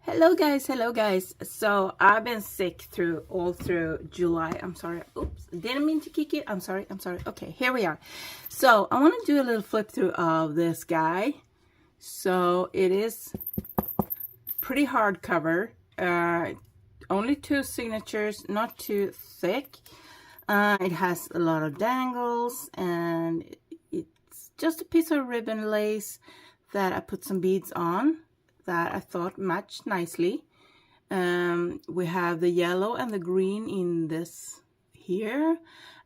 Hello guys. So I've been sick all through July. I'm sorry. Oops, didn't mean to kick it. I'm sorry. Okay, here we are. So I want to do a little flip through of this guy. So it is pretty hard cover. Only 2 signatures, not too thick. It has a lot of dangles, and it's just a piece of ribbon lace that I put some beads on that I thought matched nicely. We have the yellow and the green in this here,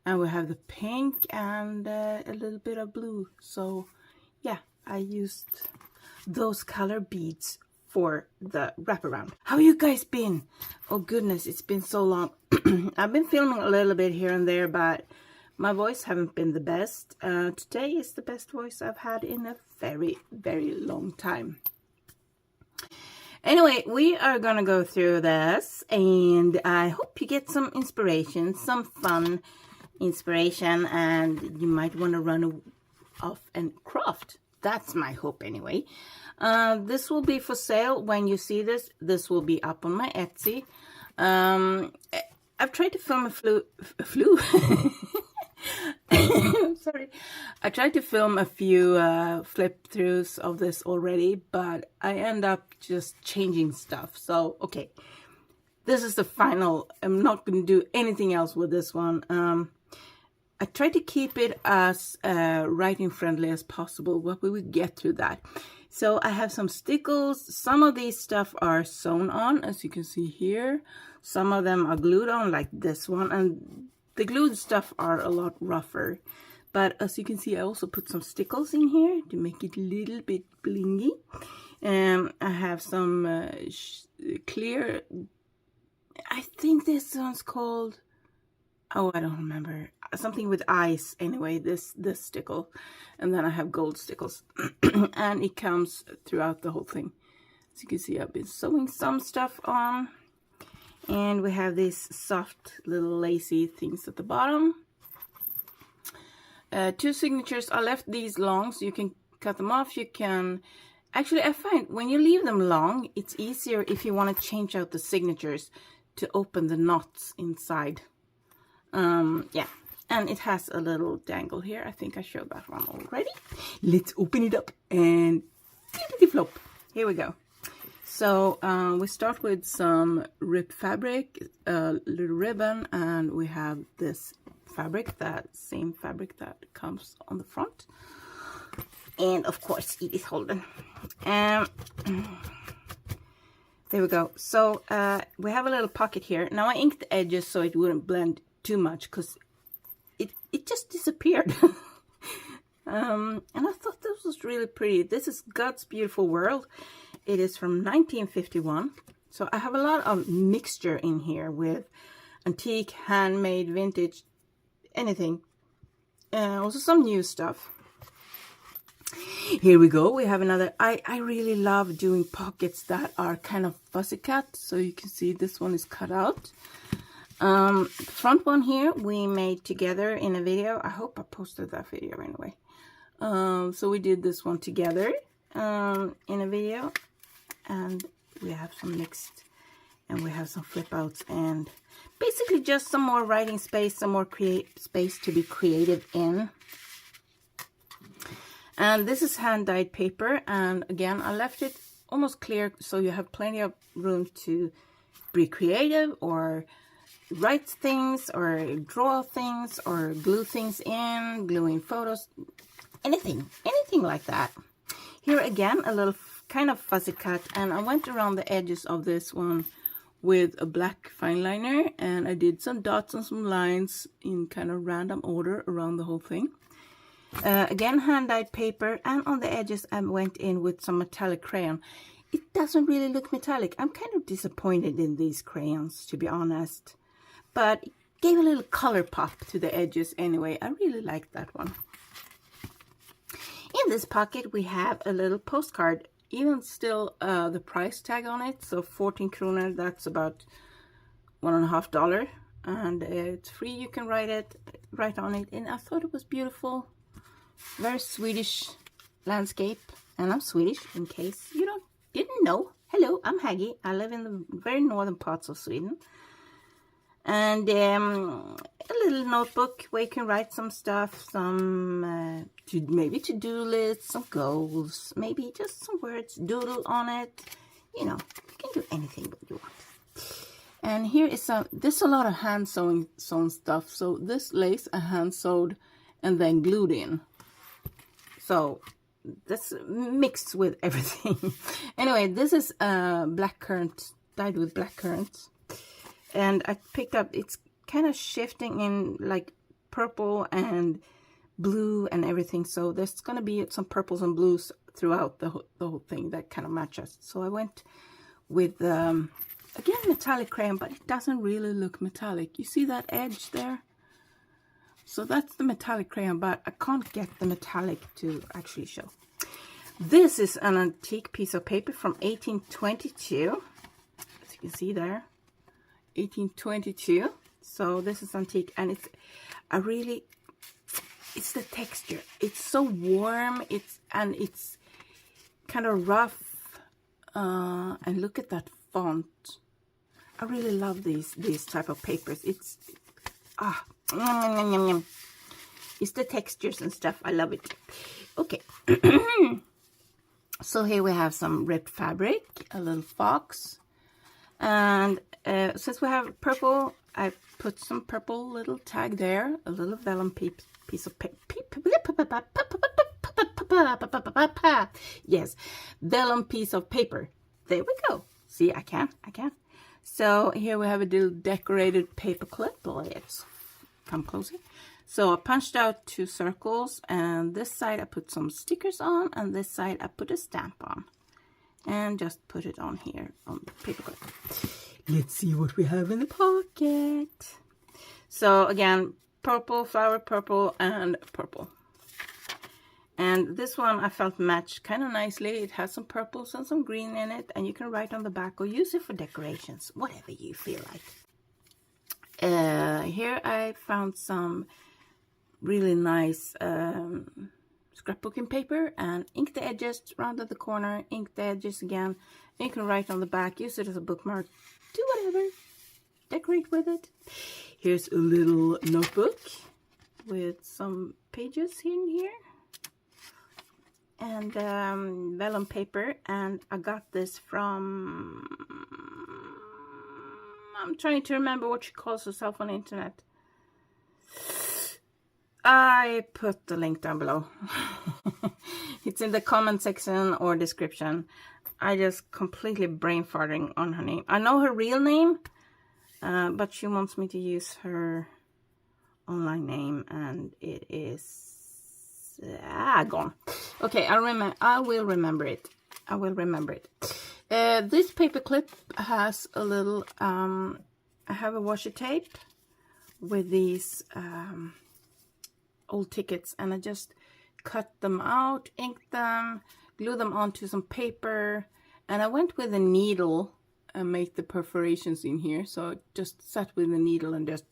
and we have the pink and a little bit of blue. So yeah, I used those color beads for the wraparound. How you guys been? Oh goodness, it's been so long. I've been filming a little bit here and there, but my voice haven't been the best. Today is the best voice I've had in a very long time. Anyway, we are gonna go through this, and I hope you get some inspiration, some fun inspiration, and you might want to run off and craft. That's my hope anyway. This will be for sale when you see this. This will be up on my Etsy. I've tried to film sorry. I tried to film a few flip throughs of this already, but I end up just changing stuff. So, okay. This is the final. I'm not going to do anything else with this one. I tried to keep it as writing friendly as possible, but we would get through that. So I have some stickles. Some of these stuff are sewn on, as you can see here. Some of them are glued on, like this one, and the glued stuff are a lot rougher. But as you can see, I also put some stickles in here to make it a little bit blingy. I have some clear, I think this one's called, oh, I don't remember. Something with eyes, anyway, this stickle. And then I have gold stickles. And it comes throughout the whole thing. As you can see, I've been sewing some stuff on. And we have these soft little lacy things at the bottom. 2 signatures. I left these long, so you can cut them off. You can... Actually, I find when you leave them long, it's easier if you want to change out the signatures to open the knots inside. Yeah. And it has a little dangle here. I think I showed that one already. Let's open it up and flop. Here we go. So we start with some ripped fabric, a little ribbon, and we have this fabric, that same fabric that comes on the front. And of course it is holding. There we go. So we have a little pocket here. Now I inked the edges so it wouldn't blend too much, because it just disappeared. And I thought this was really pretty. This is God's Beautiful World. It is from 1951. So I have a lot of mixture in here with antique, handmade, vintage, anything. Also some new stuff. Here we go. We have another. I really love doing pockets that are kind of fussy cut. So you can see this one is cut out. Front one here we made together in a video. I hope I posted that video anyway. So we did this one together in a video. And we have some mixed, and we have some flip outs, and basically just some more writing space, some more space to be creative in. And this is hand dyed paper, and again I left it almost clear so you have plenty of room to be creative or write things or draw things or glue things in, glue in photos, anything like that. Here again, a little kind of fuzzy cut, and I went around the edges of this one with a black fine liner, and I did some dots and some lines in kind of random order around the whole thing. Again, hand-dyed paper, and on the edges I went in with some metallic crayon. It doesn't really look metallic. I'm kind of disappointed in these crayons, to be honest, but it gave a little color pop to the edges anyway. I really like that one. In this pocket we have a little postcard, even still the price tag on it, so 14 kronor, that's about $1.50, and it's free. You can write on it, and I thought it was beautiful. Very Swedish landscape, and I'm Swedish in case you didn't know. Hello, I'm Haggy. I live in the very northern parts of Sweden. And a little notebook where you can write some stuff, some maybe to-do lists, some goals, maybe just some words, doodle on it. You know, you can do anything that you want. And here is there's a lot of hand-sewn stuff. So this lace I hand-sewed and then glued in. So that's mixed with everything. Anyway, this is black currant, dyed with black currant. And I picked up, it's kind of shifting in like purple and blue and everything. So there's going to be some purples and blues throughout the whole thing that kind of matches. So I went with, again, metallic crayon, but it doesn't really look metallic. You see that edge there? So that's the metallic crayon, but I can't get the metallic to actually show. This is an antique piece of paper from 1822. As you can see there, 1822. So this is antique, and it's the texture. It's so warm. It's kind of rough. And look at that font. I really love these type of papers. It's it's the textures and stuff. I love it. Okay. So here we have some ripped fabric, a little fox, and since we have purple, I put some purple little tag there, a little vellum piece of paper. Yes, vellum piece of paper. There we go. See, I can. So here we have a little decorated paper clip. Let's come closer. So I punched out 2 circles, and this side I put some stickers on, and this side I put a stamp on, and just put it on here on the paper clip. Let's see what we have in the pocket. So again, purple, flower purple, and purple. And this one I felt matched kind of nicely. It has some purples and some green in it, and you can write on the back or use it for decorations, whatever you feel like. Here I found some really nice scrapbooking paper, and ink the edges, rounded the corner, ink the edges again. And you can write on the back, use it as a bookmark, do whatever, decorate with it. Here's a little notebook with some pages in here. And vellum paper, and I got this from, I'm trying to remember what she calls herself on the internet. I put the link down below. It's in the comment section or description. I just completely brain farting on her name. I know her real name, but she wants me to use her online name, and it is gone. Okay, I will remember it. This paper clip has a little I have a washi tape with these old tickets, and I just cut them out, inked them, glue them onto some paper, and I went with a needle and made the perforations in here. So I just sat with the needle and just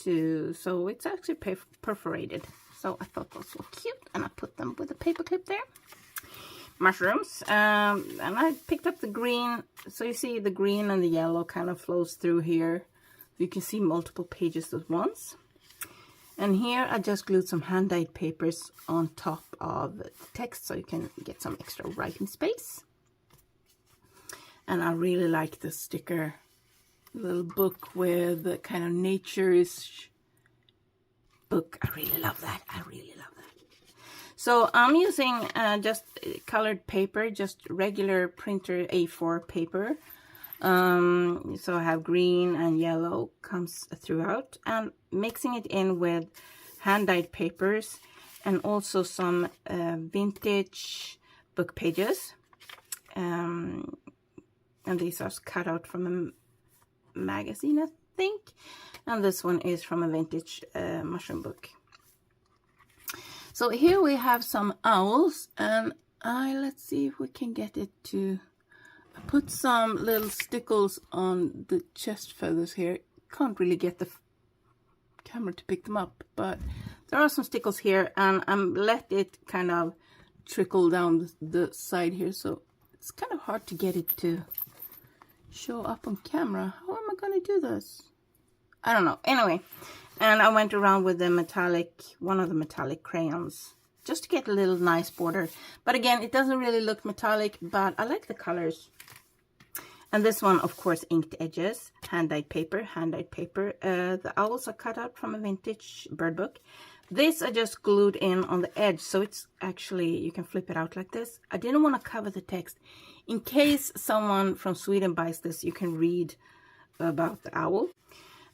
so it's actually perforated. So I thought those were cute, and I put them with a paper clip there. Mushrooms, and I picked up the green. So you see the green and the yellow kind of flows through here. You can see multiple pages at once. And here I just glued some hand-dyed papers on top of the text, so you can get some extra writing space. And I really like the sticker, little book with the kind of nature-ish book. I really love that. So I'm using just colored paper, just regular printer A4 paper. So I have green and yellow comes throughout, and mixing it in with hand-dyed papers and also some vintage book pages. And these are cut out from a magazine, I think. And this one is from a vintage mushroom book. So here we have some owls, and let's see if we can get it to put some little stickles on the chest feathers here. Can't really get the camera to pick them up, but there are some stickles here, and I'm let it kind of trickle down the side here, so It's kind of hard to get it to show up on camera. How am I going to do this? I don't know. Anyway, and I went around with the metallic, one of the metallic crayons, just to get a little nice border. But again, it doesn't really look metallic, but I like the colors. And this one, of course, inked edges, hand-dyed paper, hand-dyed paper. The owls are cut out from a vintage bird book. This I just glued in on the edge, so it's actually, you can flip it out like this. I didn't want to cover the text. In case someone from Sweden buys this, you can read about the owl.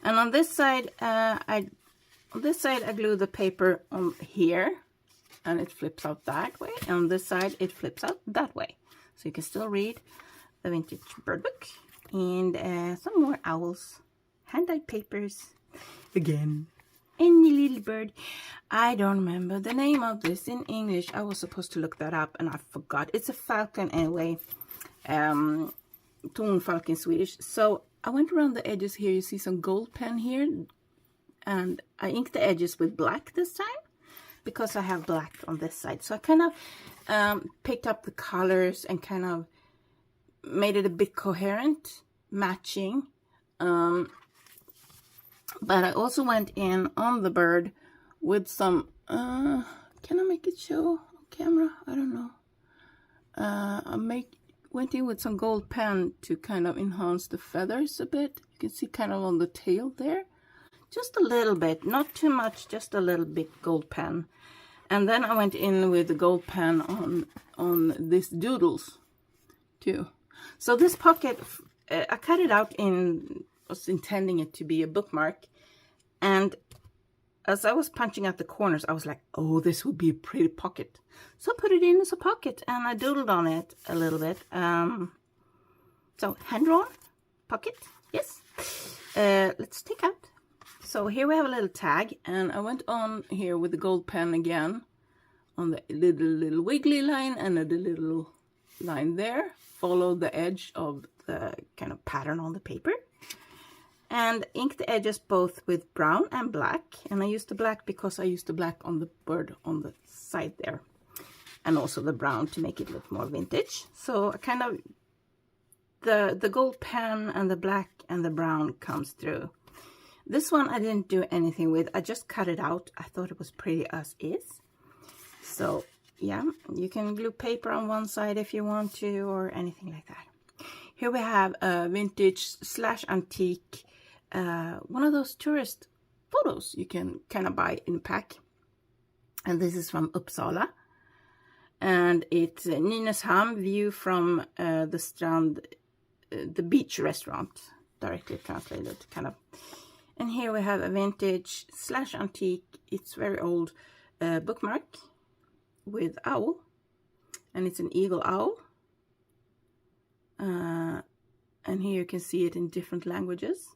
And on this side, I glue the paper on here, and it flips out that way. And on this side, it flips out that way. So you can still read the vintage bird book. And some more owls, hand-dyed papers. Again. Any little bird. I don't remember the name of this in English. I was supposed to look that up and I forgot. It's a falcon anyway. Tonfalk in Swedish. So I went around the edges here. You see some gold pen here. And I inked the edges with black this time, because I have black on this side. So I kind of picked up the colors and kind of made it a bit coherent, matching. But I also went in on the bird with some, can I make it show on camera? I don't know. Went in with some gold pen to kind of enhance the feathers a bit. You can see kind of on the tail there. Just a little bit, not too much, just a little bit gold pen. And then I went in with the gold pen on this Doodles too. So this pocket, I cut it out was intending it to be a bookmark, and as I was punching out the corners, I was like, oh, this would be a pretty pocket. So I put it in as a pocket, and I doodled on it a little bit. So hand-drawn pocket, yes. Let's take out. So here we have a little tag, and I went on here with the gold pen again on the little wiggly line and the little line there. Follow the edge of the kind of pattern on the paper. And ink the edges both with brown and black. And I used the black because I used the black on the bird on the side there. And also the brown to make it look more vintage. So I kind of, the gold pen and the black and the brown comes through. This one I didn't do anything with. I just cut it out. I thought it was pretty as is. So yeah, you can glue paper on one side if you want to, or anything like that. Here we have a vintage / antique, one of those tourist photos you can kind of buy in a pack. And this is from Uppsala. And it's Nynäshamn view from the strand, the beach restaurant, directly translated kind of. And here we have a vintage / antique, it's very old, bookmark with owl. And it's an eagle owl. And here you can see it in different languages.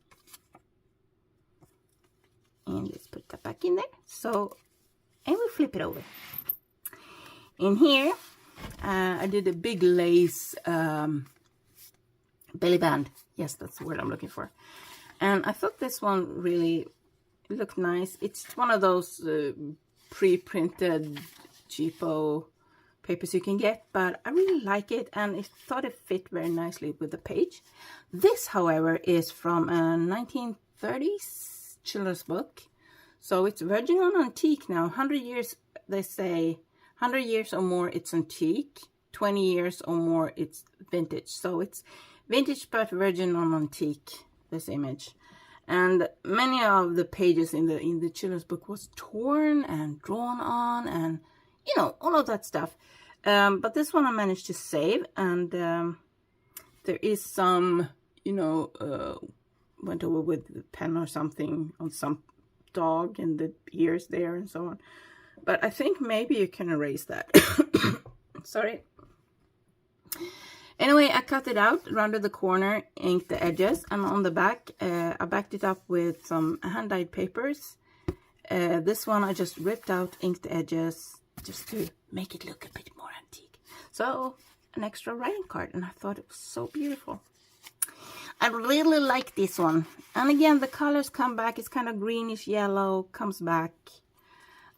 And let's put that back in there. So, and we flip it over. In here, I did a big lace belly band. Yes, that's the word I'm looking for. And I thought this one really looked nice. It's one of those pre-printed cheapo papers you can get, but I really like it, and I thought it fit very nicely with the page. This, however, is from a 1930s children's book, so it's verging on antique now. 100 years, they say, 100 years or more it's antique, 20 years or more it's vintage. So it's vintage but verging on antique, this image. And many of the pages in the children's book was torn and drawn on, and you know, all of that stuff. But this one I managed to save, and there is some, you know, went over with the pen or something on some dog and the ears there and so on. But I think maybe you can erase that. Sorry. Anyway, I cut it out, rounded the corner, inked the edges, and on the back, I backed it up with some hand-dyed papers. This one I just ripped out, inked the edges, just to make it look a bit more antique. So, an extra writing card, and I thought it was so beautiful. I really like this one. And again, the colors come back. It's kind of greenish yellow, comes back.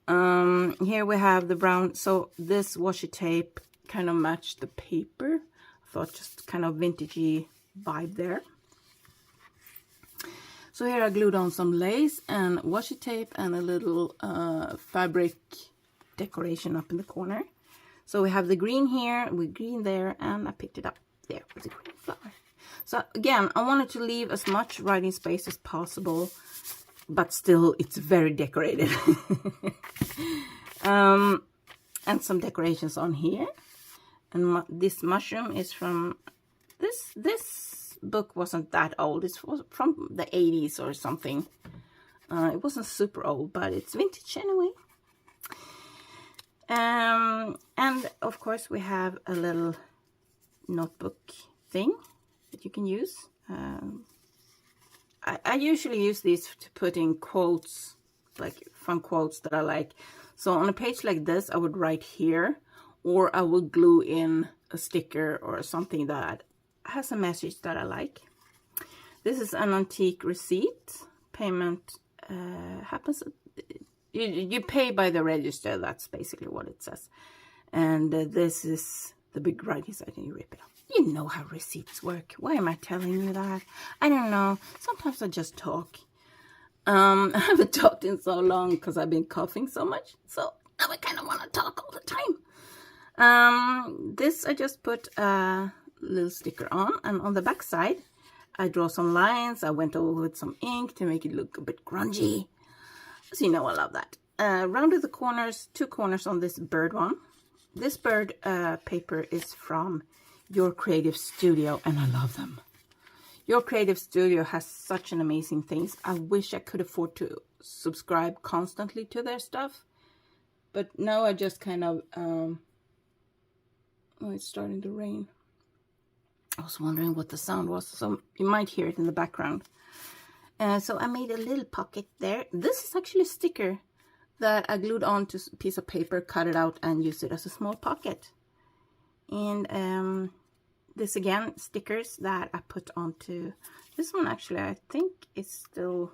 Here we have the brown. So this washi tape kind of matched the paper. I thought just kind of vintagey vibe there. So here I glued on some lace and washi tape and a little fabric decoration up in the corner. So we have the green here, with green there, and I picked it up there with the green flower. So again, I wanted to leave as much writing space as possible, but still it's very decorated. And some decorations on here. And this mushroom is from this book wasn't that old. It was from the 80s or something. It wasn't super old, but it's vintage anyway. And of course we have a little notebook thing that you can use. I usually use these to put in quotes, like fun quotes that I like. So on a page like this, I would write here, or I would glue in a sticker or something that has a message that I like. This is an antique receipt. Payment happens. You pay by the register. That's basically what it says. And this is the big writing side, and you rip it off. You know how receipts work. Why am I telling you that? I don't know. Sometimes I just talk. I haven't talked in so long because I've been coughing so much. So now I kind of want to talk all the time. This I just put a little sticker on. And on the back side, I draw some lines. I went over with some ink to make it look a bit grungy. So you know I love that. Rounded the corners, 2 corners on this bird one. This bird paper is from Your Creative Studio, and I love them. Your Creative Studio has such an amazing things. I wish I could afford to subscribe constantly to their stuff, but now I just kind of oh, it's starting to rain. I was wondering what the sound was, so you might hear it in the background. So I made a little pocket there. This is actually a sticker that I glued onto a piece of paper, cut it out, and used it as a small pocket. And this again, stickers that I put onto this one. Actually, I think it's still,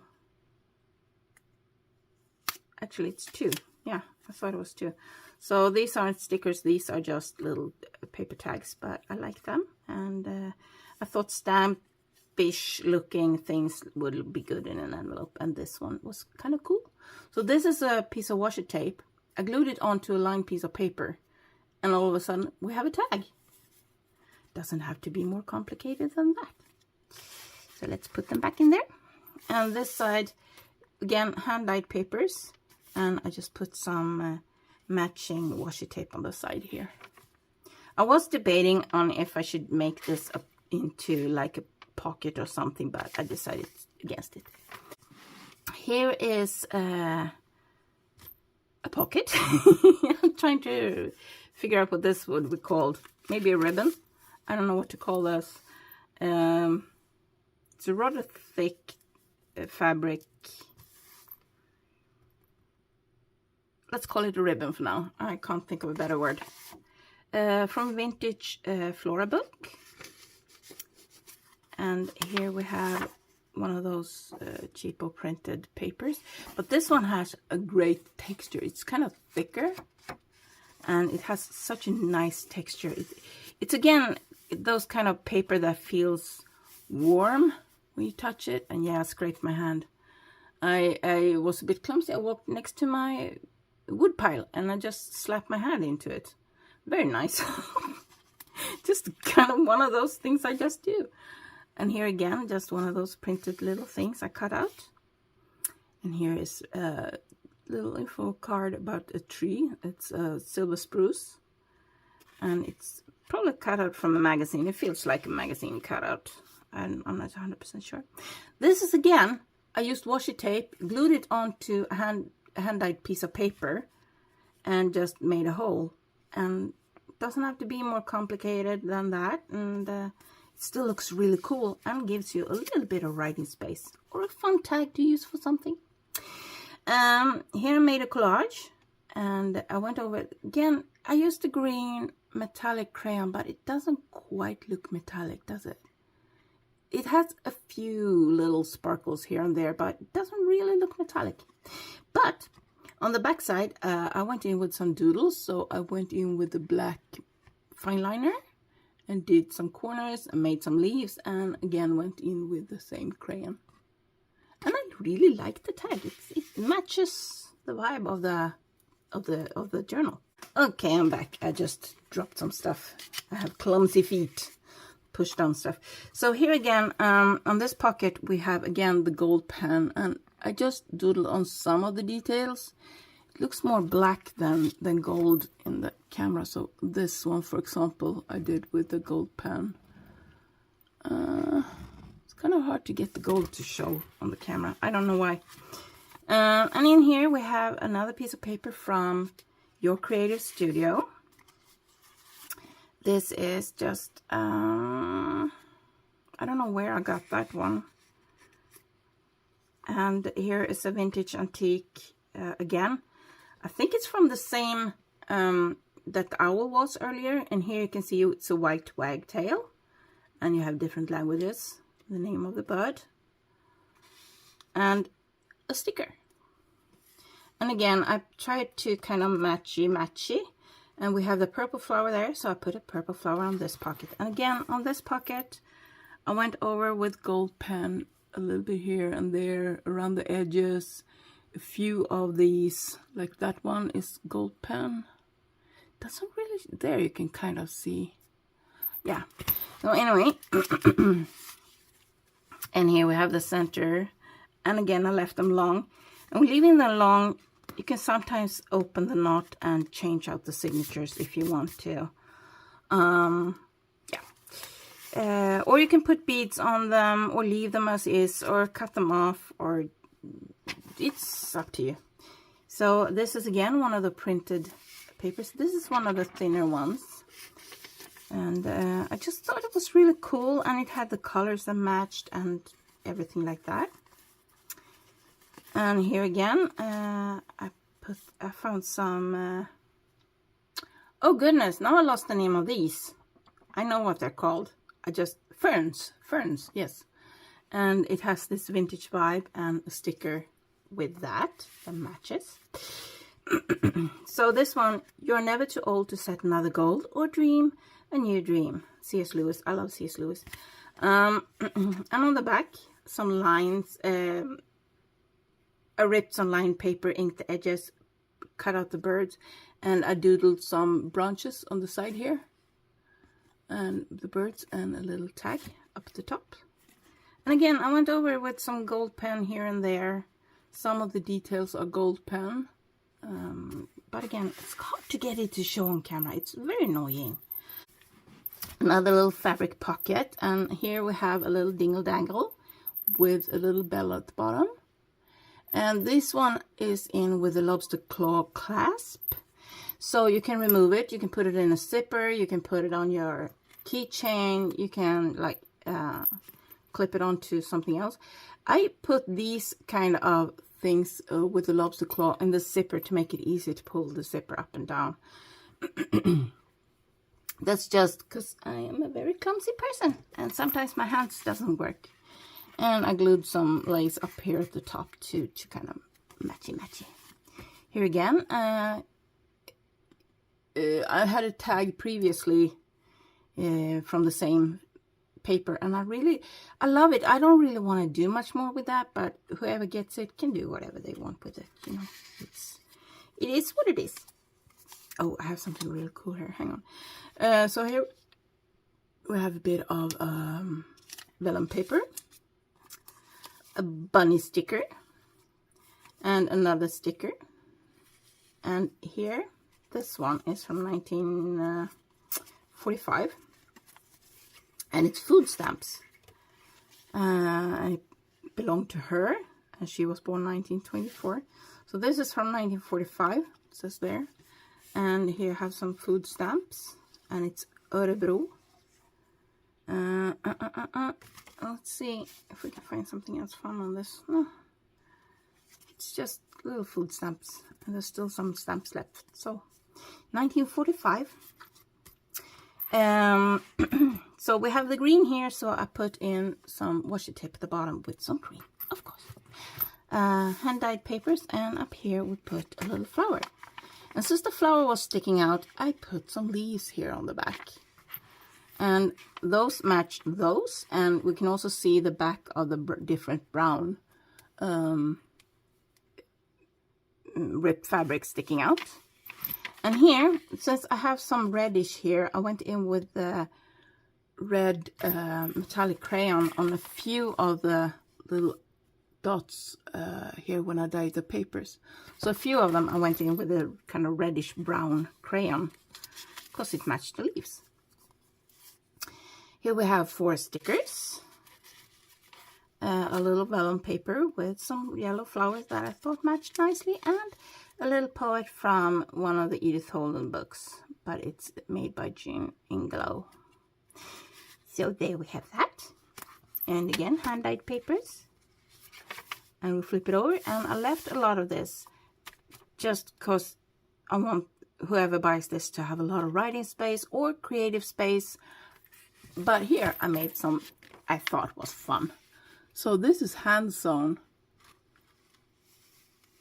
actually it's 2. Yeah, I thought it was 2. So these aren't stickers, these are just little paper tags, but I like them. And I thought stamp-ish looking things would be good in an envelope, and this one was kind of cool. So this is a piece of washi tape. I glued it onto a lined piece of paper, and all of a sudden we have a tag. Doesn't have to be more complicated than that. So let's put them back in there. And this side, again, hand-dyed papers, and I just put some matching washi tape on the side here. I was debating on if I should make this up into like a pocket or something, but I decided against it. Here is a pocket. I'm trying to figure out what this would be called. Maybe a ribbon. I don't know what to call this. It's a rather thick fabric. Let's call it a ribbon for now. I can't think of a better word. From Vintage Flora book. And here we have one of those cheapo printed papers. But this one has a great texture. It's kind of thicker. And it has such a nice texture. It's again, those kind of paper that feels warm when you touch it. And yeah, I scraped my hand. I was a bit clumsy. I walked next to my wood pile and I just slapped my hand into it. Very nice. Just kind of one of those things I just do. And here again, just one of those printed little things I cut out. And here is a little info card about a tree. It's a silver spruce. And it's probably cut out from a magazine. It feels like a magazine cutout. I'm not 100% sure. This is again, I used washi tape, glued it onto a hand-dyed piece of paper, and just made a hole. And it doesn't have to be more complicated than that. And it still looks really cool and gives you a little bit of writing space or a fun tag to use for something. Here I made a collage, and I went over it again. I used the green metallic crayon, but it doesn't quite look metallic, does it? It has a few little sparkles here and there, but it doesn't really look metallic. But on the back side, I went in with some doodles. So I went in with the black fine liner and did some corners and made some leaves, and again went in with the same crayon. And I really like the tag. It matches the vibe of the journal. Okay, I'm back. I just dropped some stuff. I have clumsy feet. Push down stuff. So here again, on this pocket we have again the gold pen, and I just doodled on some of the details. It looks more black than gold in the camera. So this one, for example, I did with the gold pen. It's kind of hard to get the gold to show on the camera. I don't know why. And in here we have another piece of paper from Your Creative Studio. This is just, I don't know where I got that one. And here is a vintage antique again. I think it's from the same that the owl was earlier. And here you can see it's a white wagtail. And you have different languages. The name of the bird. And a sticker. And again, I tried to kind of matchy. And we have the purple flower there, so I put a purple flower on this pocket. And again, on this pocket, I went over with gold pen a little bit here and there around the edges. A few of these, like that one is gold pen. Doesn't really, there you can kind of see. Yeah. So anyway, and here we have the center. And again, I left them long. And leaving them long, you can sometimes open the knot and change out the signatures if you want to. Yeah. Or you can put beads on them, or leave them as is, or cut them off, or it's up to you. So this is again one of the printed papers. This is one of the thinner ones. And I just thought it was really cool, and it had the colors that matched and everything like that. And here again, I found some, oh goodness, now I lost the name of these. I know what they're called. Ferns, yes. And it has this vintage vibe and a sticker with that matches. So this one, you're never too old to set another goal or dream a new dream. C.S. Lewis, I love C.S. Lewis. And on the back, some lines, I ripped some lined paper, inked the edges, cut out the birds, and I doodled some branches on the side here. And the birds and a little tag up at the top. And again, I went over with some gold pen here and there. Some of the details are gold pen. But again, it's hard to get it to show on camera. It's very annoying. Another little fabric pocket. And here we have a little dingle dangle with a little bell at the bottom. And this one is in with a lobster claw clasp. So you can remove it. You can put it in a zipper. You can put it on your keychain. You can like clip it onto something else. I put these kind of things with the lobster claw in the zipper to make it easy to pull the zipper up and down. That's just because I am a very clumsy person. And sometimes my hands doesn't work. And I glued some lace up here at the top to kind of matchy. Here again, I had a tag previously from the same paper, and I love it. I don't really want to do much more with that, but whoever gets it can do whatever they want with it. You know, it is what it is. Oh, I have something really cool here. Hang on. So here we have a bit of vellum paper. A bunny sticker and another sticker, and here this one is from 1945 and it's food stamps. I belong to her, and she was born 1924, so this is from 1945, it says there. And here I have some food stamps, and it's Örebro. Let's see if we can find something else fun on this. No, it's just little food stamps, and there's still some stamps left. So 1945. So we have the green here, so I put in some washi tape at the bottom with some green, of course. Hand-dyed papers, and up here we put a little flower. And since the flower was sticking out, I put some leaves here on the back. And those match those, and we can also see the back of the different brown ripped fabric sticking out. And here, since I have some reddish here, I went in with the red metallic crayon on a few of the little dots here when I dyed the papers. So a few of them I went in with a kind of reddish brown crayon because it matched the leaves. Here we have 4 stickers, a little vellum paper with some yellow flowers that I thought matched nicely, and a little poet from one of the Edith Holden books, but it's made by Jean Ingelow. So there we have that. And again, hand-dyed papers. And we flip it over, and I left a lot of this just because I want whoever buys this to have a lot of writing space or creative space. But here I made some I thought was fun. So this is hand-sewn.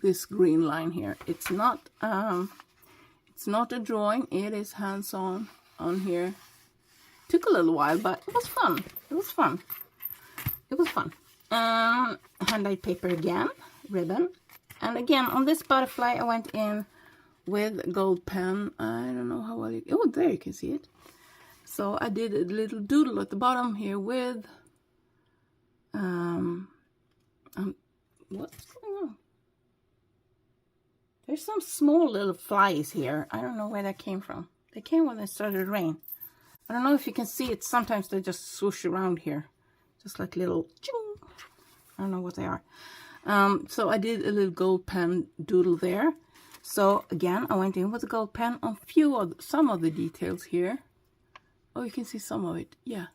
This green line here. It's not a drawing. It is hand-sewn on here. Took a little while, but it was fun. It was fun. It was fun. Hand-dyed paper again, ribbon. And again, on this butterfly, I went in with gold pen. I don't know how well you... Oh, there you can see it. So I did a little doodle at the bottom here with... what's going on? There's some small little flies here. I don't know where that came from. They came when it started to rain. I don't know if you can see it. Sometimes they just swoosh around here. Just like little ching. I don't know what they are. So I did a little gold pen doodle there. So again, I went in with a gold pen on some of the details here. Oh, you can see some of it. Yeah.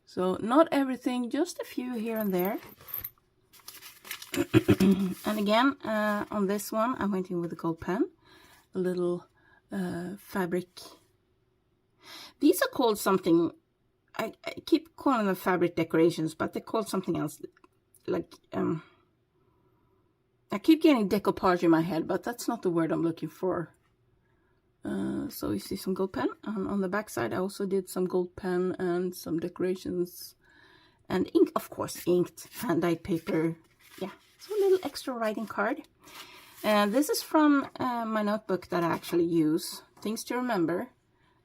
So not everything, just a few here and there. And again, on this one, I went in with a gold pen. A little fabric. These are called something, I keep calling them fabric decorations, but they're called something else. Like, I keep getting decoupage in my head, but that's not the word I'm looking for. So you see some gold pen. On the back side, I also did some gold pen and some decorations. And ink, of course, inked hand-dyed paper. Yeah, so a little extra writing card. This is from my notebook that I actually use. Things to remember.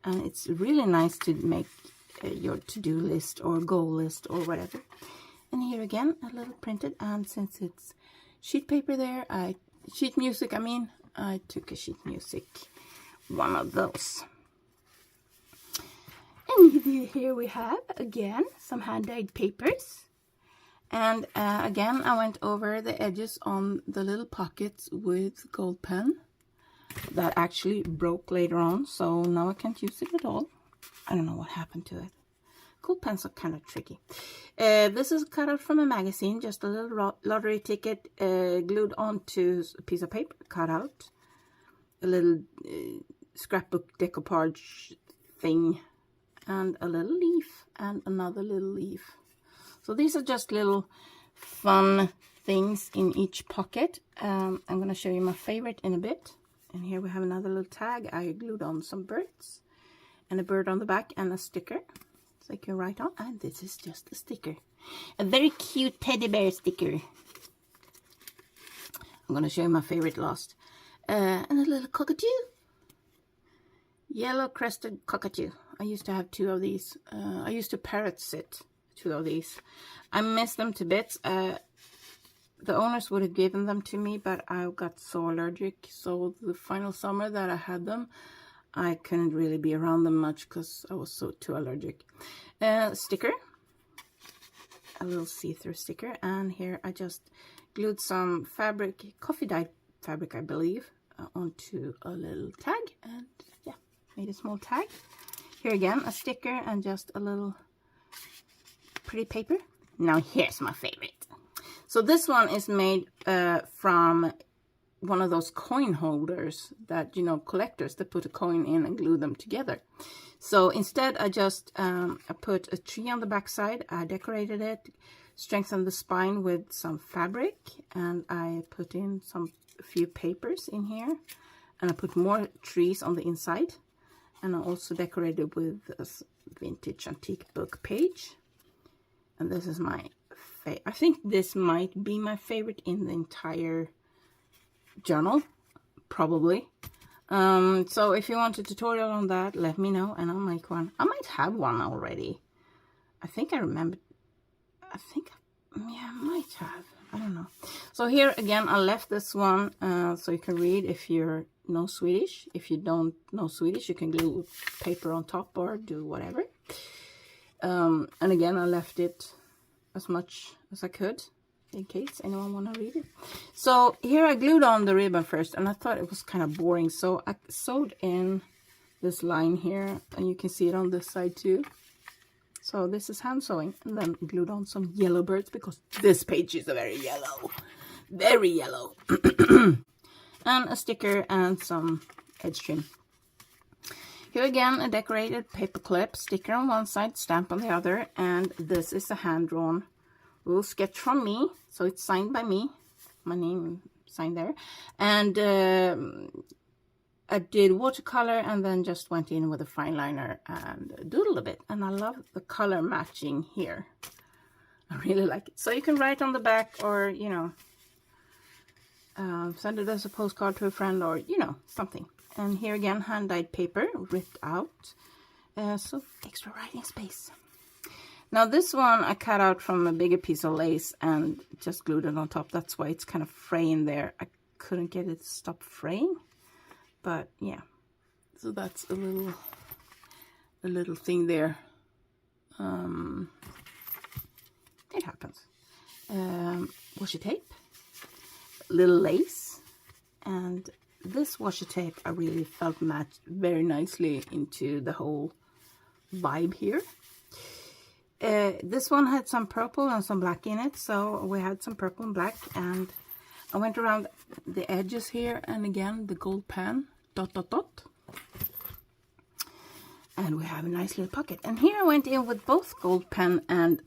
And it's really nice to make your to-do list or goal list or whatever. And here again, a little printed. And since it's sheet paper there, sheet music, I took a sheet music, one of those. And here we have, again, some hand-dyed papers. And again, I went over the edges on the little pockets with gold pen. That actually broke later on, so now I can't use it at all. I don't know what happened to it. Gold pens are kind of tricky. This is cut out from a magazine, just a little lottery ticket glued onto a piece of paper, cut out. A little scrapbook decoupage thing, and a little leaf, and another little leaf. So these are just little fun things in each pocket. I'm going to show you my favorite in a bit. And here we have another little tag. I glued on some birds and a bird on the back and a sticker. So I can write on. And this is just a sticker. A very cute teddy bear sticker. I'm going to show you my favorite last. And a little cockatoo. Yellow crested cockatoo. I used to have 2 of these. I used to parrot sit 2 of these. I miss them to bits. The owners would have given them to me, but I got so allergic. So the final summer that I had them, I couldn't really be around them much because I was too allergic. Sticker. A little see-through sticker. And here I just glued some fabric, coffee dyed fabric, I believe, onto a little tag. And yeah, made a small tag. Here again, a sticker and just a little pretty paper. Now here's my favorite. So this one is made from one of those coin holders that, you know, collectors that put a coin in and glue them together. So instead I just I put a tree on the back side. I decorated it, strengthened the spine with some fabric, and I put in a few papers in here, and I put more trees on the inside, and I also decorated with vintage antique book page. And this is my I think this might be my favorite in the entire journal, probably. So if you want a tutorial on that, let me know and I'll make one. I might have one already. I think I remember. Yeah, I might have. I don't know. So here again, I left this one so you can read if you know Swedish. If you don't know Swedish, you can glue paper on top or do whatever. And again, I left it as much as I could in case anyone want to read it. So here I glued on the ribbon first, and I thought it was kind of boring, so I sewed in this line here, and you can see it on this side too. So this is hand sewing, and then glued on some yellow birds because this page is very yellow, and a sticker and some edge trim. Here again, a decorated paper clip, sticker on one side, stamp on the other, and this is a hand-drawn little sketch from me, so it's signed by me, my name signed there, and I did watercolor and then just went in with a fine liner and doodled a bit, and I love the color matching here. I really like it. So you can write on the back, or you know, send it as a postcard to a friend, or you know, something. And here again, hand-dyed paper ripped out, so extra writing space. Now this one I cut out from a bigger piece of lace and just glued it on top. That's why it's kind of fraying there. I couldn't get it to stop fraying, but yeah. So that's a little thing there. It happens. Washi tape, little lace, and this washi tape I really felt matched very nicely into the whole vibe here. This one had some purple and some black in it, so we had some purple and black, and I went around the edges here, and again the gold pen, ... And we have a nice little pocket. And here I went in with both gold pen and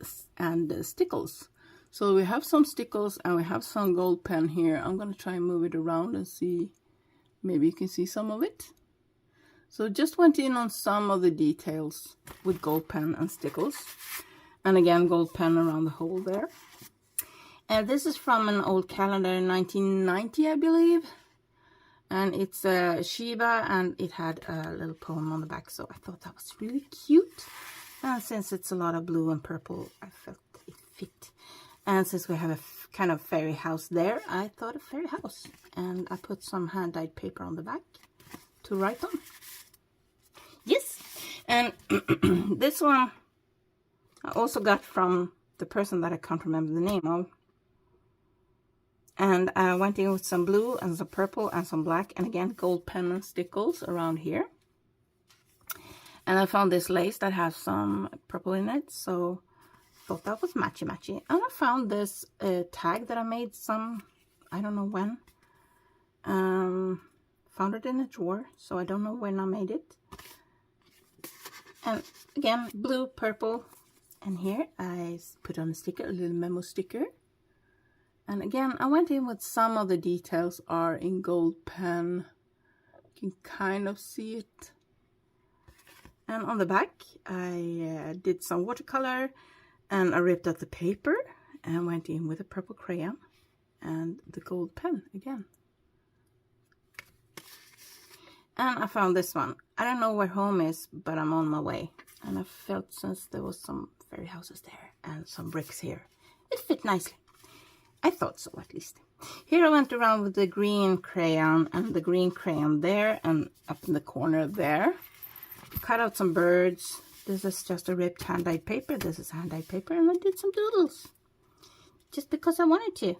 stickles. So we have some stickles and we have some gold pen here. I'm going to try and move it around and see, maybe you can see some of it. So just went in on some of the details with gold pen and stickles. And again, gold pen around the hole there. And this is from an old calendar, 1990, I believe. And it's a Shiba, and it had a little poem on the back. So I thought that was really cute. And since it's a lot of blue and purple, I felt it fit. And since we have a kind of fairy house there, I thought a fairy house. And I put some hand-dyed paper on the back to write on. Yes, and this one I also got from the person that I can't remember the name of. And I went in with some blue and some purple and some black, and again gold pen and stickles around here. And I found this lace that has some purple in it, so I thought that was matchy. And I found this tag that I made I don't know when. Found it in a drawer, so I don't know when I made it. And again, blue, purple, and here I put on a sticker, a little memo sticker. And again, I went in with some of the details are in gold pen. You can kind of see it. And on the back, I did some watercolor, and I ripped out the paper and went in with a purple crayon and the gold pen again. And I found this one. I don't know where home is, but I'm on my way. And I felt, since there was some fairy houses there and some bricks here, it fit nicely. I thought so, at least. Here I went around with the green crayon and the green crayon there and up in the corner there. Cut out some birds. This is just a ripped hand-dyed paper. This is hand-dyed paper, and I did some doodles. Just because I wanted to.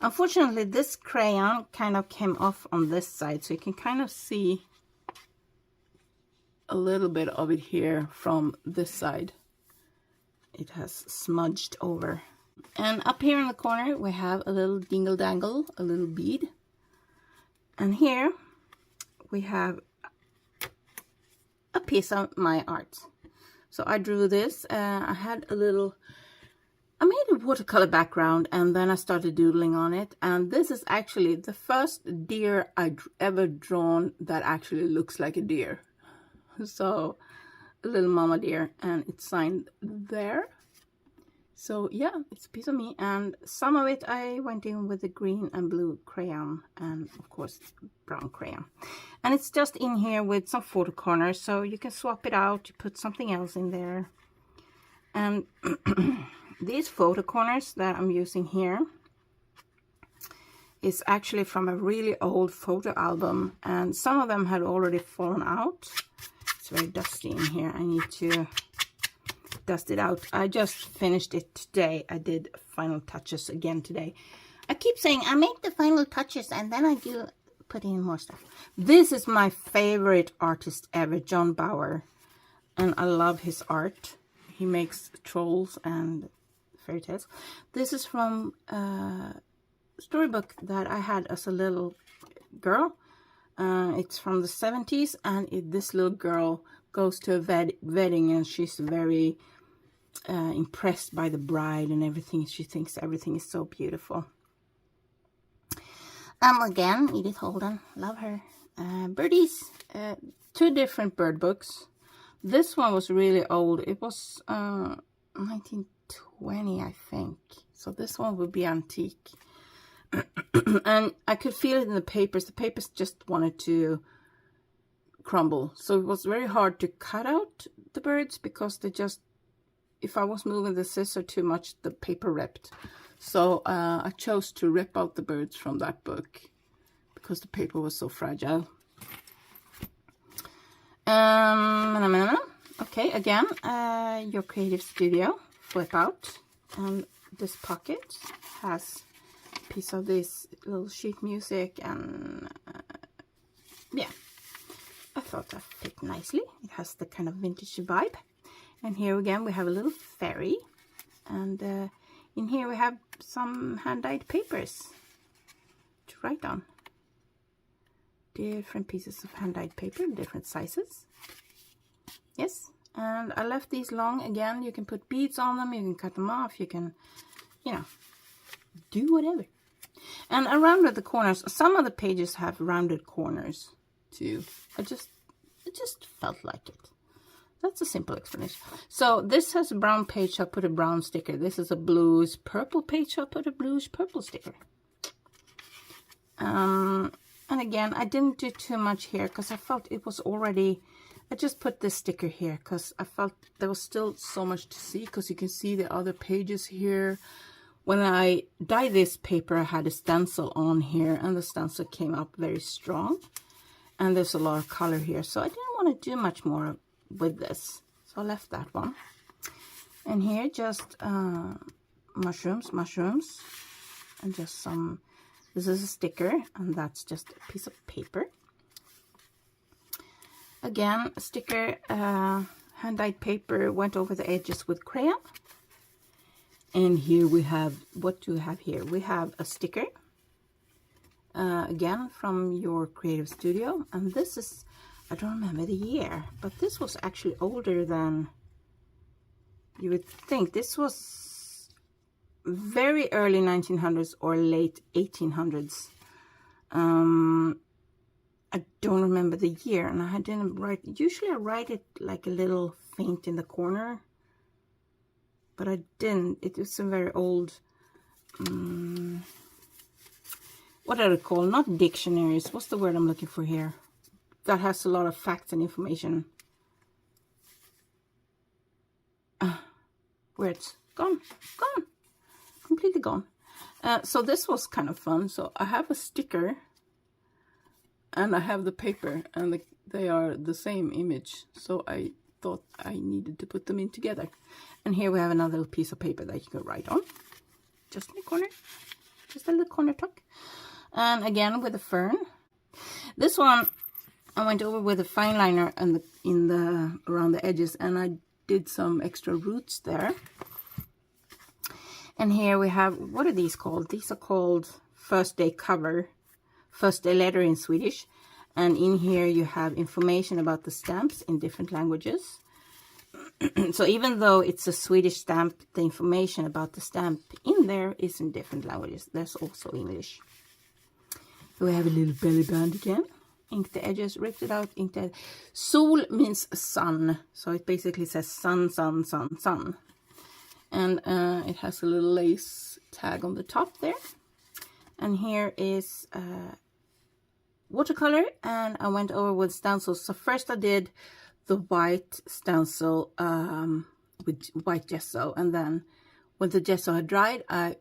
Unfortunately, this crayon kind of came off on this side, so you can kind of see a little bit of it here from this side. It has smudged over. And up here in the corner, we have a little dingle dangle, a little bead. And here we have a piece of my art. So I drew this. I made a watercolor background, and then I started doodling on it. And this is actually the first deer I've ever drawn that actually looks like a deer. So a little mama deer, and it's signed there. So yeah, it's a piece of me, and some of it I went in with the green and blue crayon, and of course brown crayon. And it's just in here with some photo corners, so you can swap it out, you put something else in there. And these photo corners that I'm using here is actually from a really old photo album, and some of them had already fallen out. It's very dusty in here. I need to dust it out. I just finished it today. I did final touches again today. I keep saying I make the final touches and then I do put in more stuff. This is my favorite artist ever, John Bauer, and I love his art. He makes trolls and fairy tales. This is from a storybook that I had as a little girl. It's from the 70s, and this little girl goes to a wedding, and she's very impressed by the bride and everything. She thinks everything is so beautiful. Again, Edith Holden, love her. Birdies, 2 different bird books. This one was really old. It was 1920, I think. So this one would be antique. And I could feel it in the papers. The papers just wanted to crumble. So it was very hard to cut out the birds, because they just, if I was moving the scissor too much, the paper ripped. So I chose to rip out the birds from that book because the paper was so fragile. Okay, again, your creative studio, flip out, and this pocket has a piece of this little sheet music, and yeah, I thought that fit nicely. It has the kind of vintage vibe. And here again we have a little fairy, and in here we have some hand-dyed papers to write on. Different pieces of hand-dyed paper, different sizes. Yes, and I left these long. Again, you can put beads on them, you can cut them off, you can, you know, do whatever. And I rounded the corners. Some of the pages have rounded corners too. It just felt like it. That's a simple explanation. So this has a brown page, so I'll put a brown sticker. This is a bluish purple page, so I'll put a bluish purple sticker. And again, I didn't do too much here because I felt it was already, I just put this sticker here because I felt there was still so much to see, because you can see the other pages here. When I dyed this paper, I had a stencil on here, and the stencil came up very strong. And there's a lot of color here, so I didn't want to do much more with this. So I left that one. And here just mushrooms, and just some, this is a sticker, and that's just a piece of paper. Again, a sticker, hand-dyed paper, went over the edges with crayon. And here we have, what do we have here? We have a sticker, again from your creative studio, and this is, I don't remember the year, but this was actually older than you would think. This was very early 1900s or late 1800s. I don't remember the year, and I didn't write, usually I write it like a little faint in the corner, but I didn't. It was a very old, what are they called? Not dictionaries. What's the word I'm looking for here? That has a lot of facts and information. Where it's gone, completely gone. So this was kind of fun. So I have a sticker, and I have the paper, and they are the same image. So I thought I needed to put them in together. And here we have another little piece of paper that you can write on, just in the corner, just a little corner tuck. And again with a fern. This one I went over with a fine liner and around the edges, and I did some extra roots there. And here we have, what are these called? These are called first day cover, first day letter in Swedish. And in here you have information about the stamps in different languages. So even though it's a Swedish stamp, the information about the stamp in there is in different languages. There's also English. We have a little belly band again. inked the edges, ripped it out, inked it. Sol means sun, so it basically says sun, sun, sun, sun. And it has a little lace tag on the top there. And here is watercolor, and I went over with stencils. So first I did the white stencil with white gesso, and then when the gesso had dried, I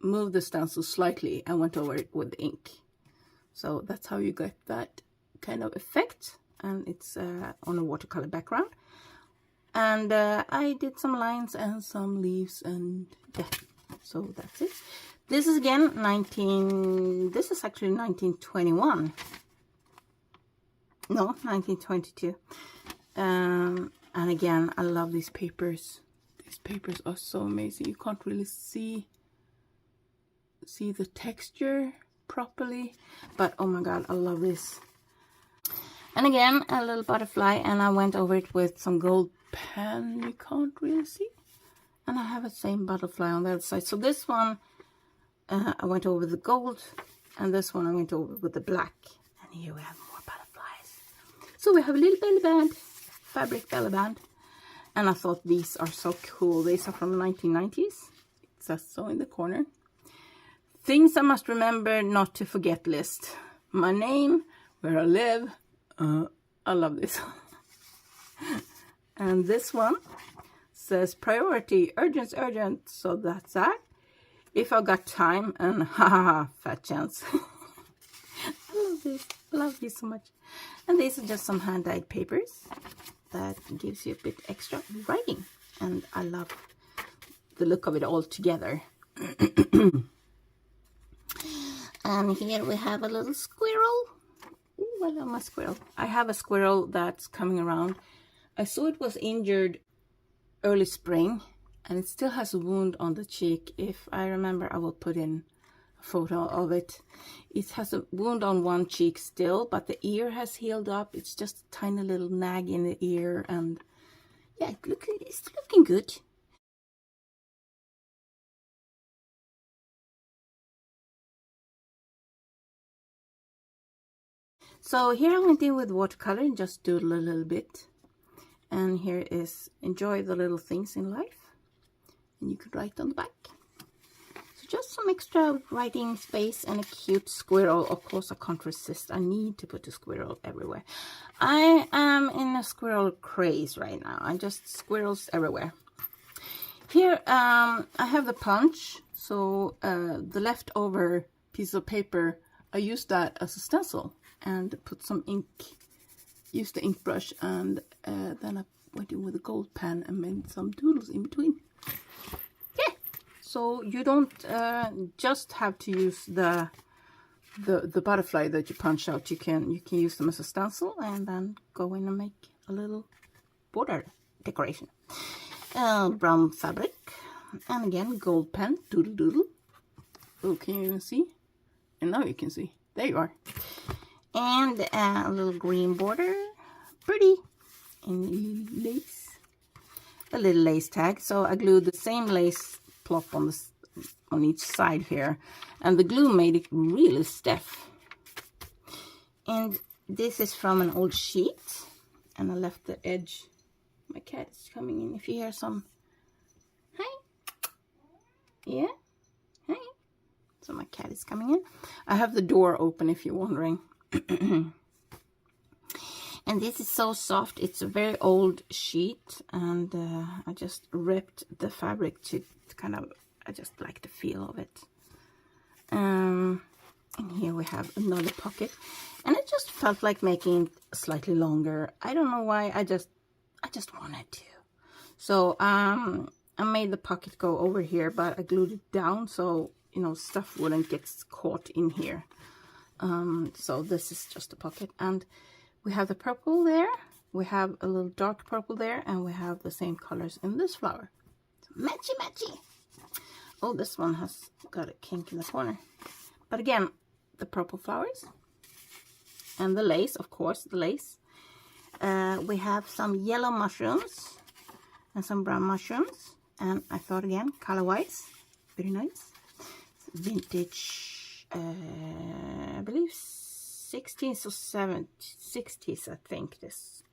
moved the stencil slightly and went over it with ink. So that's how you get that kind of effect, and it's on a watercolor background. And I did some lines and some leaves, and yeah, so that's it. This is again this is actually 1921. No, 1922. And again, I love these papers. These papers are so amazing. You can't really see the texture properly, but oh my god, I love this. And again, a little butterfly, and I went over it with some gold pen. You can't really see. And I have the same butterfly on the other side. So this one, I went over the gold, and this one I went over with the black. And here we have more butterflies. So we have a little belly band, fabric belly band. And I thought these are so cool. These are from the 1990s. It says so in the corner. Things I must remember not to forget list. My name, where I live. I love this. And this one says priority, urgent, urgent. So that's that. If I got time, and haha, fat chance. I love this. I love these so much. And these are just some hand-dyed papers that gives you a bit extra writing. And I love the look of it all together. And here we have a little squirrel. Ooh, I love my squirrel. I have a squirrel that's coming around. I saw it was injured early spring, and it still has a wound on the cheek. If I remember, I will put in a photo of it. It has a wound on one cheek still, but the ear has healed up. It's just a tiny little nag in the ear, and yeah, it's looking good. So here I went in with watercolor and just doodle a little bit. And here is enjoy the little things in life. And you could write on the back. So just some extra writing space and a cute squirrel. Of course, I can't resist. I need to put a squirrel everywhere. I am in a squirrel craze right now. I just squirrels everywhere. Here I have the punch. So the leftover piece of paper, I used that as a stencil and put some ink. Used the ink brush, and then I went in with a gold pen and made some doodles in between. Yeah, so you don't just have to use the butterfly that you punch out. You can use them as a stencil and then go in and make a little border decoration. Brown fabric, and again gold pen, doodle doodle. Oh, can you even see? And now you can see. There you are. And a little green border, pretty, and lace, a little lace tag. So I glued the same lace plop on each side here, and the glue made it really stiff. And this is from an old sheet, and I left the edge. My cat is coming in. If you hear some, hi, yeah, hi. So my cat is coming in. I have the door open if you're wondering. And this is so soft. It's a very old sheet, and I just ripped the fabric to kind of, I just like the feel of it. And here we have another pocket, and it just felt like making it slightly longer. I don't know why, I just wanted to. So I made the pocket go over here, but I glued it down so, you know, stuff wouldn't get caught in here. So this is just a pocket, and we have the purple there, we have a little dark purple there, and we have the same colors in this flower. So matchy matchy. Oh, this one has got a kink in the corner, but again, the purple flowers and the lace, of course, the lace. We have some yellow mushrooms and some brown mushrooms, and I thought again, color wise, very nice. Vintage, I believe 16s or 60s, I think this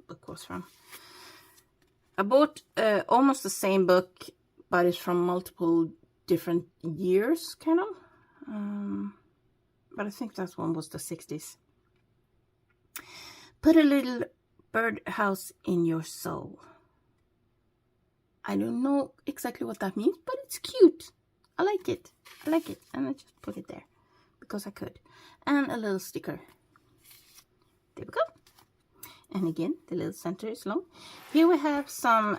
book was from. I bought almost the same book, but it's from multiple different years, kind of. But I think that one was the 60s. Put a little birdhouse in your soul. I don't know exactly what that means, but it's cute. I like it. I like it. And I just put it there because I could. And a little sticker. There we go. And again, the little center is long. Here we have some,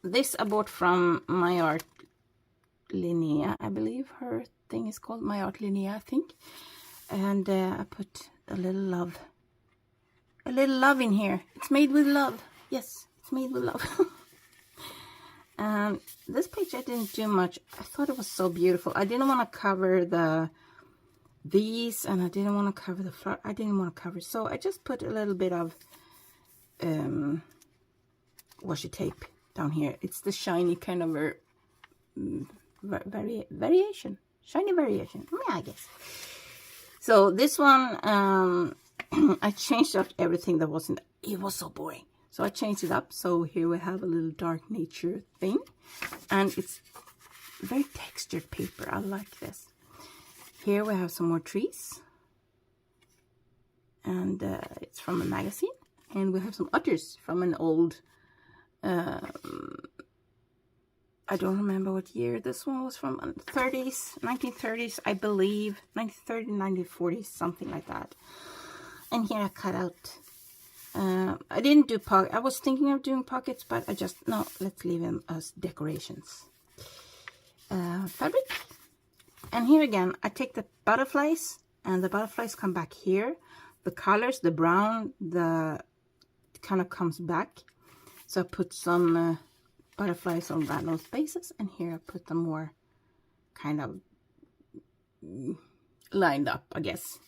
this I bought from My Art Linnea, I believe her thing is called My Art Linnea, I think. And I put a little love in here. It's made with love. Yes, it's made with love. And this page I didn't do much. I thought it was so beautiful. I didn't want to cover these, and I didn't want to cover the flower. I didn't want to cover, so I just put a little bit of washi tape down here. It's the shiny kind of a variation, shiny variation, yeah, I guess. So this one, I changed up everything that wasn't. It was so boring. So I changed it up. So here we have a little dark nature thing. And it's very textured paper. I like this. Here we have some more trees. And it's from a magazine. And we have some otters from an old... I don't remember what year this one was from. 30s, 1930s, I believe. 1930s, 1940s, something like that. And here I cut out... I didn't do pockets. I was thinking of doing pockets, but I just, no, let's leave them as decorations. Fabric. And here again, I take the butterflies, and the butterflies come back here. The colors, the brown, it kind of comes back. So I put some butterflies on random spaces, and here I put them more kind of lined up, I guess.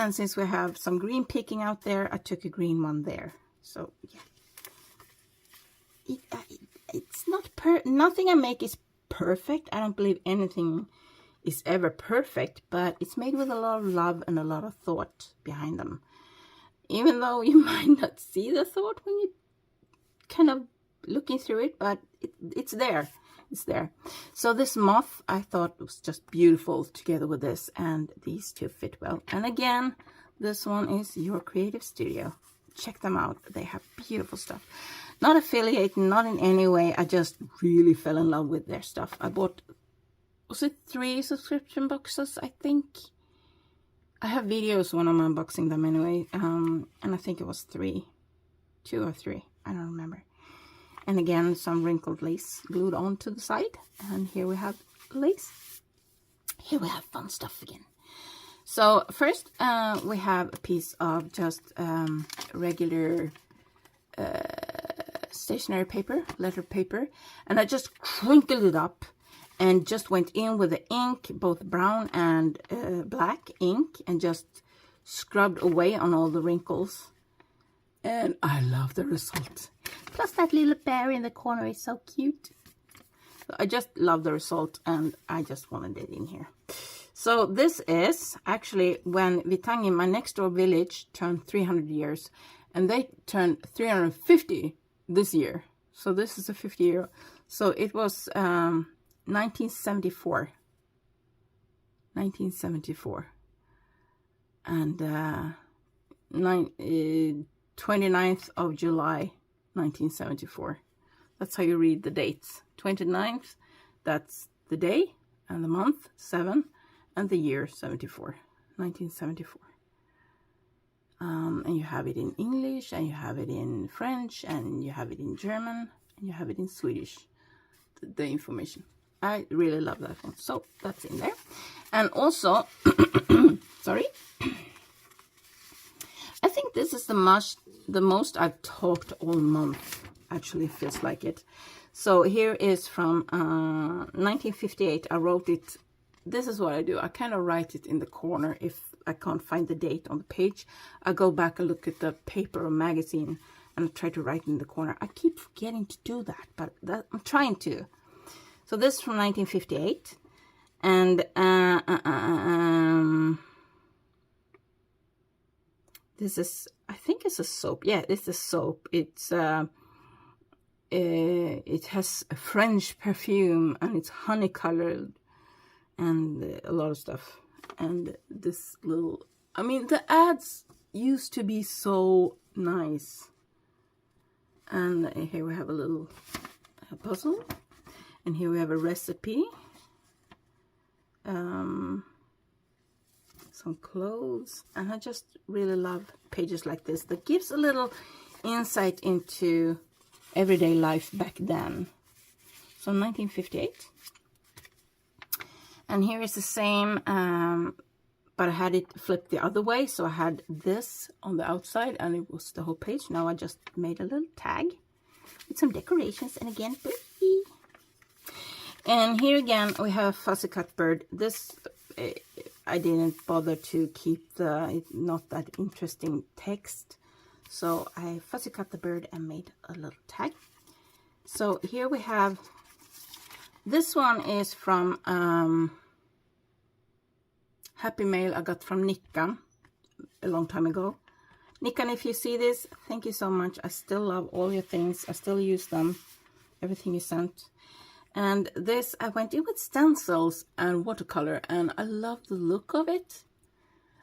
And since we have some green peeking out there, I took a green one there. So, yeah. It's not nothing I make is perfect. I don't believe anything is ever perfect, but it's made with a lot of love and a lot of thought behind them. Even though you might not see the thought when you kind of looking through it, but it's there. It's there. So this moth I thought was just beautiful together with this, and these two fit well. And again, this one is Your Creative Studio. Check them out. They have beautiful stuff. Not affiliated, not in any way. I just really fell in love with their stuff. I bought, was it 3 subscription boxes, I think? I have videos when I'm unboxing them anyway. And I think it was 2 or 3. I don't remember. And again, some wrinkled lace glued onto the side. And here we have lace. Here we have fun stuff again. So first we have a piece of just regular stationery paper, letter paper. And I just crinkled it up and just went in with the ink, both brown and black ink, and just scrubbed away on all the wrinkles. And I love the result. Plus that little bear in the corner is so cute. So I just love the result, and I just wanted it in here. So this is actually when Vitangi, my next door village, turned 300 years. And they turned 350 this year. So this is a 50 year. So it was 1974. 1974. And 29th of July, 1974. That's how you read the dates. 29th, that's the day and the month, 7, and the year, 74. 1974. And you have it in English, and you have it in French, and you have it in German, and you have it in Swedish, the information. I really love that one. So that's in there. And also, sorry, I think this is the most I've talked all month. Actually feels like it. So here is from 1958. I wrote it. This is what I do. I kind of write it in the corner. If I can't find the date on the page, I go back and look at the paper or magazine, and I try to write it in the corner. I keep forgetting to do that, but I'm trying to. So this is from 1958. And This is, I think it's a soap. Yeah, it's a soap. It's it has a French perfume, and it's honey colored, and a lot of stuff. And this little, I mean, the ads used to be so nice. And here we have a little puzzle, and here we have a recipe, some clothes, and I just really love pages like this that gives a little insight into everyday life back then. So 1958, and here is the same, but I had it flipped the other way, so I had this on the outside and it was the whole page. Now I just made a little tag with some decorations, and again, pretty. And here again we have a fussy cut bird. This I didn't bother to keep the not that interesting text, so I fussy cut the bird and made a little tag. So here we have, this one is from Happy Mail I got from Nickan a long time ago. Nickan, if you see this, thank you so much. I still love all your things. I still use them, everything you sent. And this, I went in with stencils and watercolor, and I love the look of it.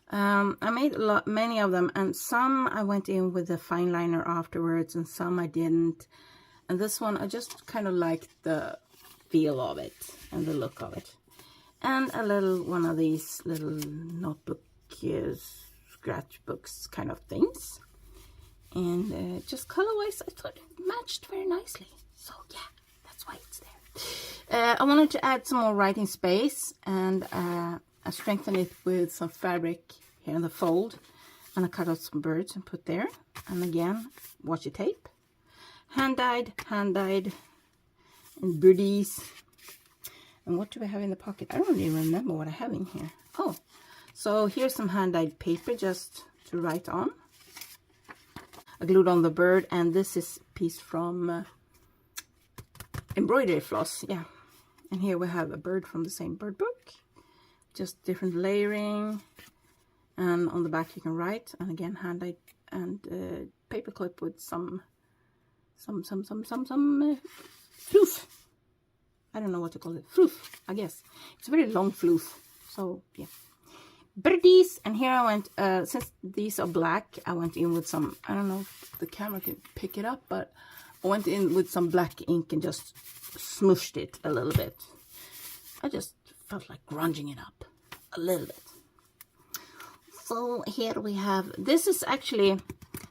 I made many of them, and some I went in with a fine liner afterwards, and some I didn't. And this one, I just kind of liked the feel of it and the look of it. And a little one of these little notebook scratchbooks kind of things. And just color-wise, I thought it matched very nicely. So yeah, that's why it's there. I wanted to add some more writing space, and I strengthened it with some fabric here in the fold. And I cut out some birds and put there. And again, washi tape. Hand-dyed, and birdies. And what do we have in the pocket? I don't even remember what I have in here. Oh, so here's some hand-dyed paper just to write on. I glued on the bird, and this is a piece from embroidery floss, yeah. And here we have a bird from the same bird book, just different layering. And on the back you can write, and again hand-dyed and paper clip with some floof. I don't know what to call it. Floof, I guess. It's a very long floof. So, yeah. Birdies. And here I went, since these are black, I went in with some, I don't know if the camera can pick it up, but I went in with some black ink and just smooshed it a little bit. I just felt like grunging it up a little bit. So here we have, this is actually,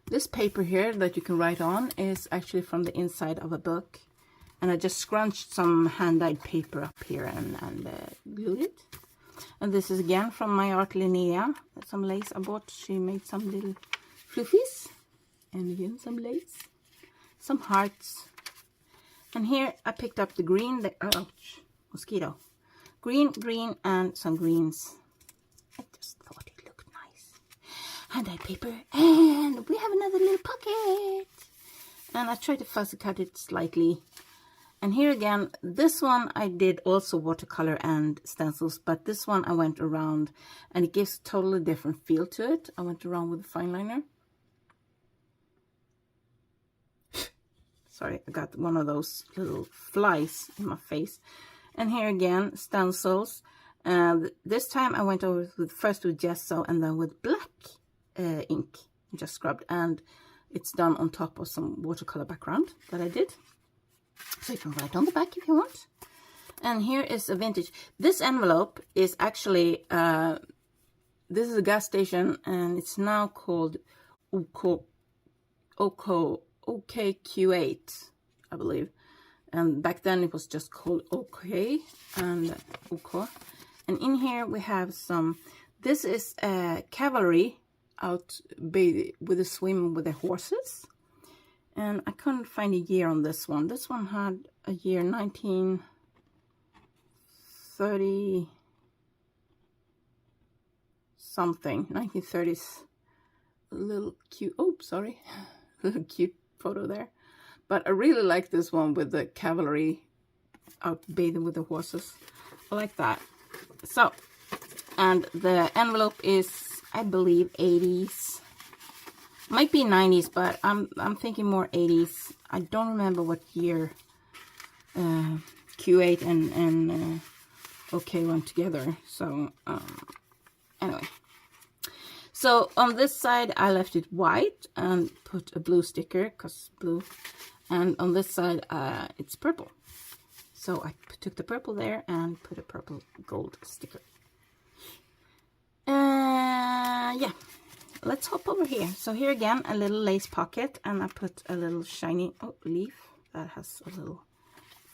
this paper here that you can write on is actually from the inside of a book. And I just scrunched some hand-dyed paper up here and glued it. And this is again from My Art Linnea. Some lace I bought. She made some little fluffies. And again some lace. Some hearts. And here I picked up the green. Ouch, mosquito. Green, and some greens. I just thought it looked nice. Hand-dyed paper. And we have another little pocket. And I tried to fussy cut it slightly. And here again, this one I did also watercolor and stencils, but this one I went around, and it gives a totally different feel to it. I went around with a fine liner. Sorry, I got one of those little flies in my face. And here again, stencils. This time I went over first with gesso and then with black ink, just scrubbed. And it's done on top of some watercolor background that I did. So you can write on the back if you want. And here is a vintage. This envelope is actually, this is a gas station, and it's now called OKQ8, I believe. And back then it was just called OK and OK. And in here we have some, this is cavalry out with a swim with the horses. And I couldn't find a year on this one. This one had a year 1930 something, 1930s. A little cute, oh, sorry. A little cute photo there. But I really like this one with the cavalry out bathing with the horses. I like that. So, and the envelope is, I believe, 80s. Might be 90s, but I'm thinking more 80s. I don't remember what year Q8 and OK went together. So anyway, so on this side I left it white and put a blue sticker because blue, and on this side it's purple. So I took the purple there and put a purple gold sticker. Yeah, let's hop over here. So here again, a little lace pocket, and I put a little shiny leaf that has a little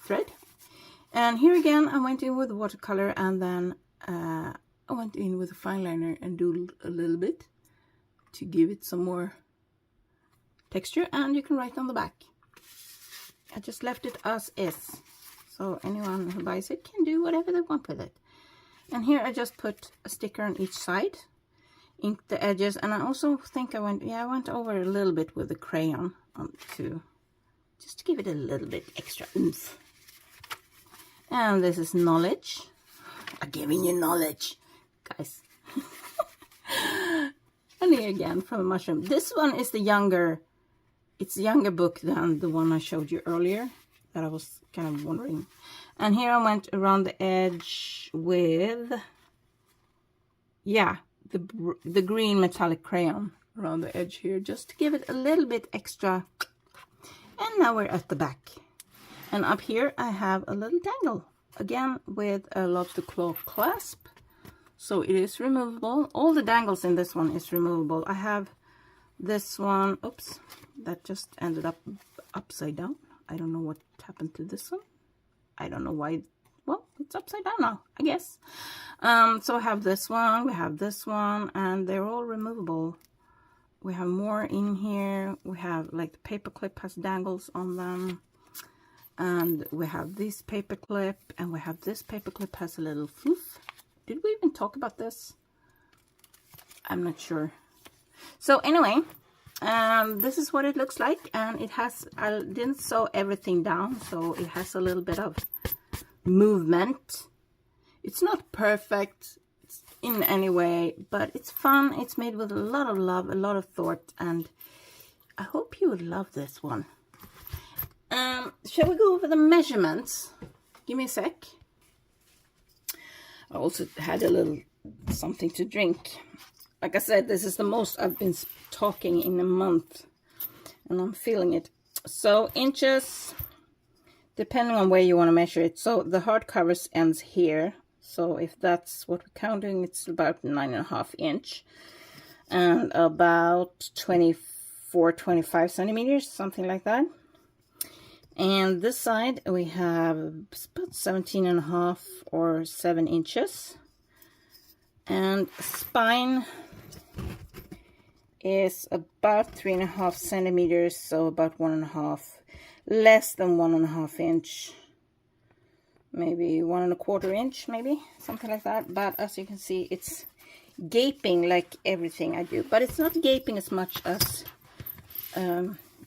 thread. And here again, I went in with watercolor, and then I went in with a fine liner and doodled a little bit to give it some more texture, and you can write on the back. I just left it as is, so anyone who buys it can do whatever they want with it. And here I just put a sticker on each side, inked the edges, and I also think I went over a little bit with the crayon just to give it a little bit extra oomph. And this is knowledge. I'm giving you knowledge, guys. And here again from a mushroom. This one is the younger. It's a younger book than the one I showed you earlier, that I was kind of wondering. And here I went around the edge with, yeah, the green metallic crayon around the edge here, just to give it a little bit extra. And now we're at the back. And up here I have a little dangle, again with a lobster claw clasp. So it is removable. All the dangles in this one is removable. I have this one, oops, that just ended up upside down. I don't know what happened to this one. I don't know why. Well, it's upside down now, I guess. So I have this one, we have this one, and they're all removable. We have more in here. We have, like, the paper clip has dangles on them. And we have this paper clip, and we have this paper clip has a little fluff. Did we even talk about this? I'm not sure. So anyway, this is what it looks like, and it has, I didn't sew everything down, so it has a little bit of movement. It's not perfect in any way, but it's fun. It's made with a lot of love, a lot of thought, and I hope you would love this one. Shall we go over the measurements? Give me a sec. I also had a little something to drink. Like I said, this is the most I've been talking in a month, and I'm feeling it. So inches, depending on where you want to measure it. So the hardcover ends here. So if that's what we're counting, it's about 9.5 inch and about 24-25 centimeters, something like that. And this side we have about 17.5 or 7 inches. And spine is about 3.5 centimeters, so about 1.5, less than 1.5 inch, maybe 1.25 inch, maybe something like that. But as you can see, it's gaping like everything I do, but it's not gaping as much as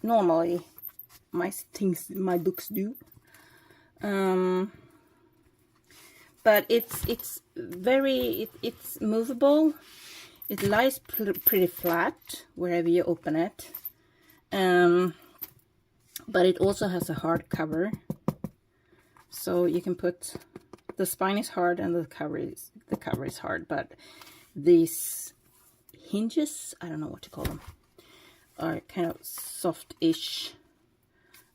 normally my books do. But it's very, it's movable. It lies pretty flat wherever you open it. But it also has a hard cover. So you can put, the spine is hard and the cover is hard, but these hinges, I don't know what to call them, are kind of soft-ish.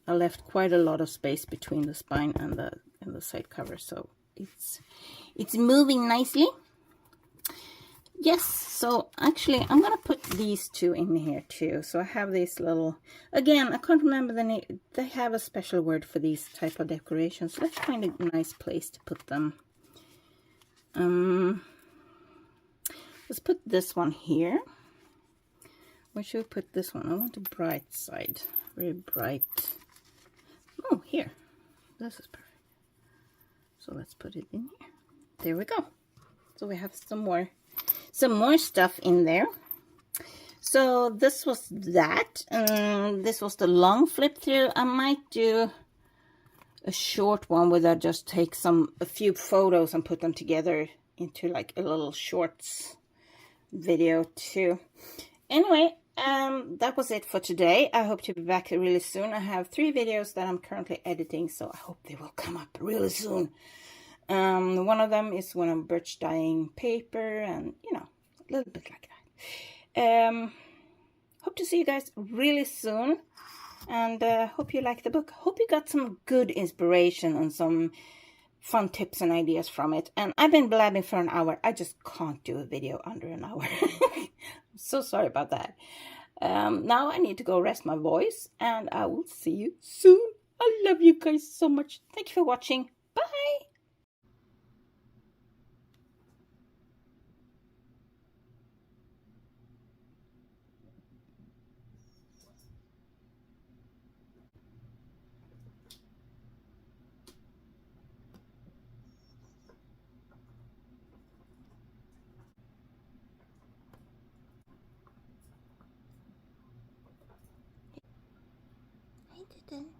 I left quite a lot of space between the spine and the side cover, so it's moving nicely. Yes, so actually I'm gonna put these two in here too. So I have these little, again, I can't remember the name. They have a special word for these type of decorations. Let's find a nice place to put them. Let's put this one here. Where should we put this one? I want a bright side, very bright. Oh, here, this is perfect. So let's put it in here. There we go. So we have some more stuff in there. So this was that. This was the long flip through. I might do a short one where I just take a few photos and put them together into like a little shorts video too. Anyway, that was it for today. I hope to be back really soon. I have 3 videos that I'm currently editing, so I hope they will come up really soon. One of them is when I'm birch dyeing paper, and you know, a little bit like that. Hope to see you guys really soon, and hope you like the book. Hope you got some good inspiration and some fun tips and ideas from it. And I've been blabbing for an hour. I just can't do a video under an hour. I'm so sorry about that. Now I need to go rest my voice, and I will see you soon. I love you guys so much. Thank you for watching. Bye. I didn't.